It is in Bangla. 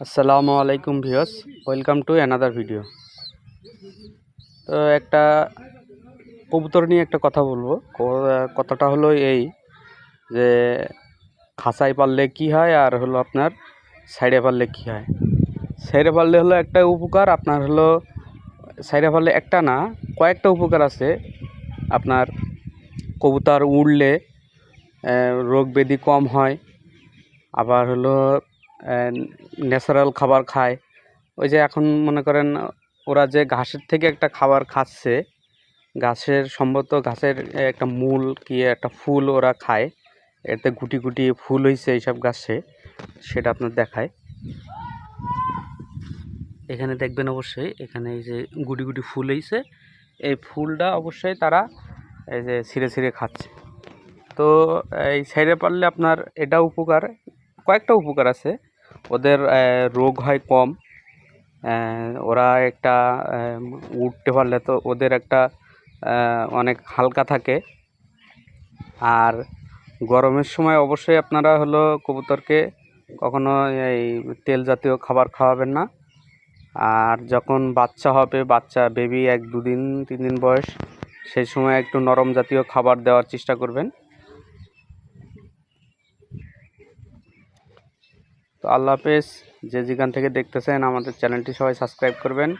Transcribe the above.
আসসালামু আলাইকুম viewers, welcome to another video. তো একটা কবুতর নিয়ে একটা কথা বলবো। কথাটা হলো এই যে খাঁচায় পাললে কি হয় আর হলো আপনার সাইডে পাললে কি হয়। সাইডে পাললে হলো একটা উপকার, আপনার হলো সাইডে পাললে একটা না কয়েকটা উপকার আছে। আপনার কবুতর উড়লে রোগ ব্যাধি কম হয়, আবার হলো ন্যাচারাল খাবার খায়। ওই যে এখন মনে করেন ওরা যে ঘাসের থেকে একটা খাবার খাচ্ছে, গাছের সম্ভবত গাছের একটা মূল কি একটা ফুল ওরা খায়, এতে গুটি গুটি ফুল হয়েছে এইসব গাছে, সেটা আপনার দেখায়। এখানে দেখবেন অবশ্যই, এখানে এই যে গুটি গুটি ফুল হয়েছে, এই ফুলটা অবশ্যই তারা এই যে ছিঁড়ে ছিঁড়ে খাচ্ছে। তো এই সাইডে পারলে আপনার এটা উপকার, কয়েকটা উপকার আছে। ওদের রোগ হয় কম, ওরা একটা উঠতে পারলে তো ওদের একটা অনেক হালকা থাকে। আর গরমের সময় অবশ্যই আপনারা হলো কবুতরকে কখনো এই তেল জাতীয় খাবার খাওয়াবেন না। আর যখন বাচ্চা হবে, বাচ্চা বেবি 1-2 দিন 3 দিন বয়স, সেই সময় একটু নরম জাতীয় খাবার দেওয়ার চেষ্টা করবেন। তো আল্লাহ হাফেজ। যে যেখান থেকে দেখতেছেন আমাদের চ্যানেলটি সবাই সাবস্ক্রাইব করবেন।